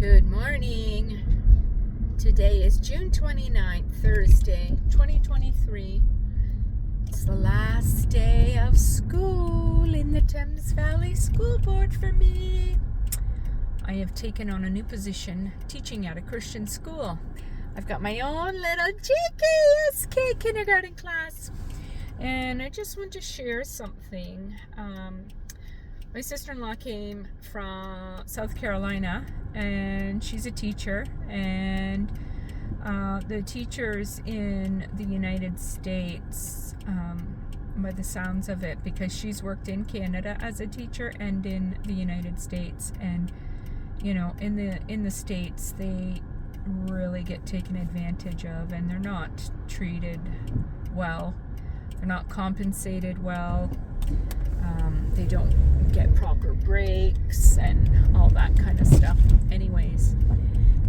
Good morning. Today is June 29th, Thursday, 2023. It's the last day of school in the Thames Valley School Board for me. I have taken on a new position teaching at a Christian school. I've got my own little GKSK kindergarten class. And I just want to share something. My sister-in-law came from South Carolina, and she's a teacher, and the teachers in the United States, by the sounds of it, because she's worked in Canada as a teacher and in the United States, and you know, in the States they really get taken advantage of, and they're not treated well, they're not compensated well. They don't get proper breaks and all that kind of stuff. Anyways,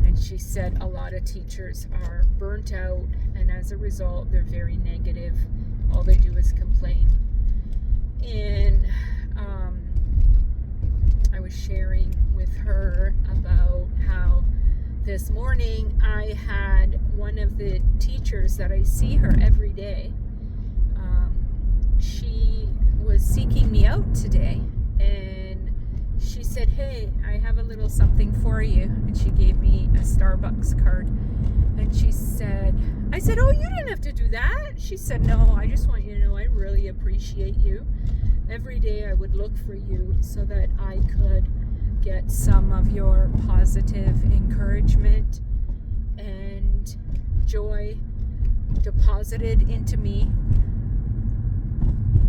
and she said a lot of teachers are burnt out, and as a result, they're very negative. All they do is complain. And I was sharing with her about how this morning I had one of the teachers that I see her every day. She was seeking me out today, and she said, "Hey, I have a little something for you," and she gave me a Starbucks card. And she said, I said, "Oh, you didn't have to do that." She said, "No, I just want you to know I really appreciate you. Every day I would look for you so that I could get some of your positive encouragement and joy deposited into me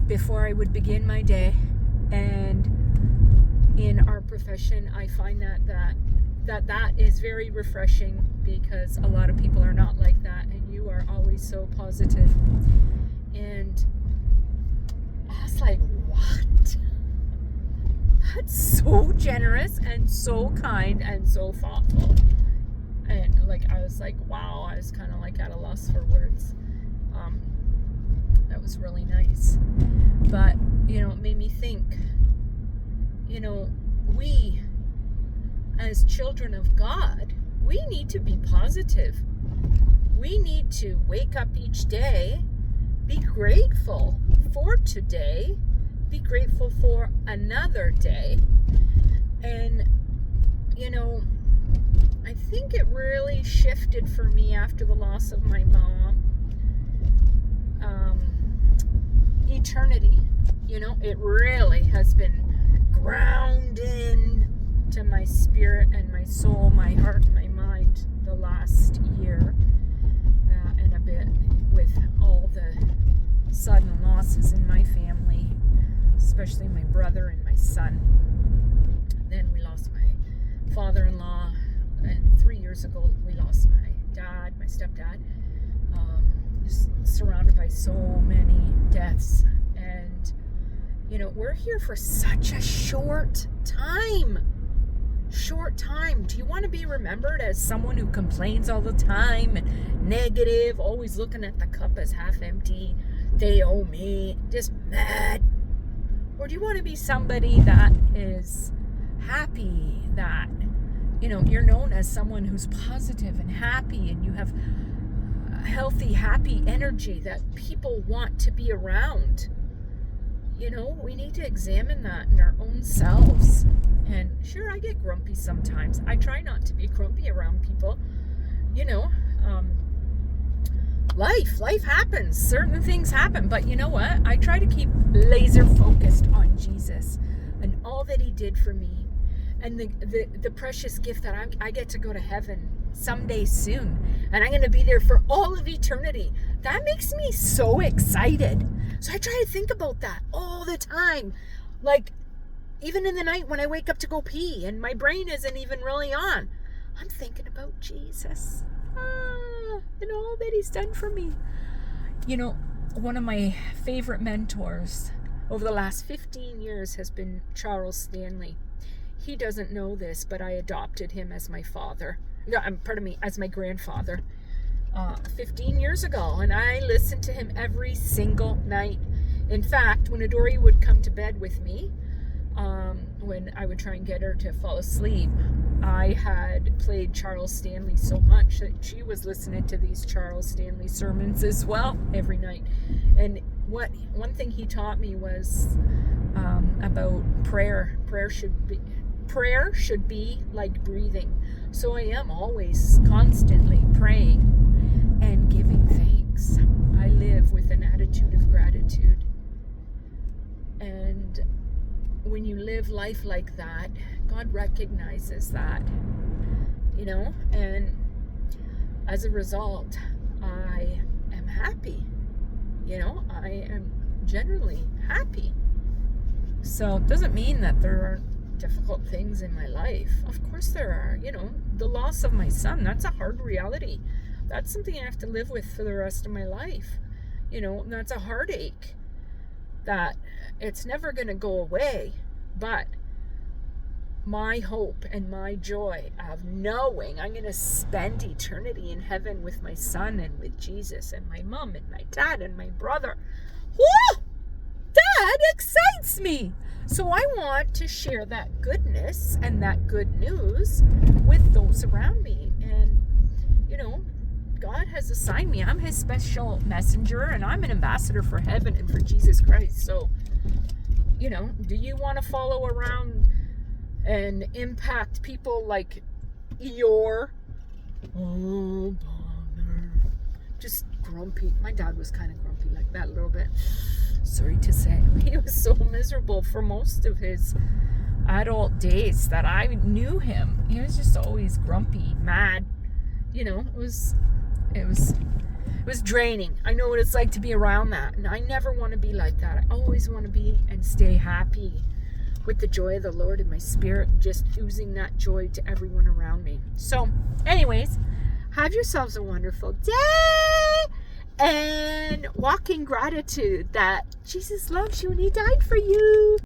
before I would begin my day." And in our profession, I find that is very refreshing, because a lot of people are not like that, and you are always so positive. And I was like, what? That's so generous and so kind and so thoughtful. And I was like, wow, I was kind of like at a loss for words. That was really nice. But, it made me think, we as children of God, we need to be positive. We need to wake up each day, be grateful for today, be grateful for another day. And, I think it really shifted for me after the loss of my mom. Eternity, it really has been ground in to my spirit and my soul, my heart, my mind the last year and a bit, with all the sudden losses in my family, especially my brother and my son. Then we lost my father-in-law, and 3 years ago we lost my dad, my stepdad. Just surrounded by so many deaths, and we're here for such a short time. Do you want to be remembered as someone who complains all the time and negative, always looking at the cup as half empty, they owe me, just mad? Or do you want to be somebody that is happy, that you're known as someone who's positive and happy, and you have healthy, happy energy that people want to be around? We need to examine that in our own selves. And sure, I get grumpy sometimes. I try not to be grumpy around people. Life happens. Certain things happen. But you know what? I try to keep laser focused on Jesus and all that he did for me, and the precious gift that I get to go to heaven someday soon, and I'm going to be there for all of eternity. That makes me so excited. So I try to think about that all the time. Even in the night when I wake up to go pee and my brain isn't even really on, I'm thinking about Jesus and all that he's done for me. One of my favorite mentors over the last 15 years has been Charles Stanley. He doesn't know this, but I adopted him as my father. As my grandfather 15 years ago, and I listened to him every single night. In fact, when Adori would come to bed with me, when I would try and get her to fall asleep, I had played Charles Stanley so much that she was listening to these Charles Stanley sermons as well every night. And one thing he taught me was about prayer. Prayer should be like breathing. So I am always constantly praying and giving thanks. I live with an attitude of gratitude. And when you live life like that, God recognizes that, and as a result, I am happy. I am generally happy. So it doesn't mean that there aren't difficult things in my life. Of course there are. The loss of my son, that's a hard reality. That's something I have to live with for the rest of my life. That's a heartache that it's never going to go away. But my hope and my joy of knowing I'm going to spend eternity in heaven with my son and with Jesus and my mom and my dad and my brother, that excites me. So I want to share that goodness and that good news with those around me. And, God has assigned me. I'm his special messenger, and I'm an ambassador for heaven and for Jesus Christ. So, do you want to follow around and impact people like Eeyore? Oh, bother. Just grumpy. My dad was kind of grumpy like that a little bit. Sorry to say. He was so miserable for most of his adult days that I knew him. He was just always grumpy, mad. It was draining. I know what it's like to be around that, and I never want to be like that. I always want to be and stay happy with the joy of the Lord in my spirit, and just oozing that joy to everyone around me. So, anyways, have yourselves a wonderful day, and walk in gratitude that Jesus loves you and he died for you.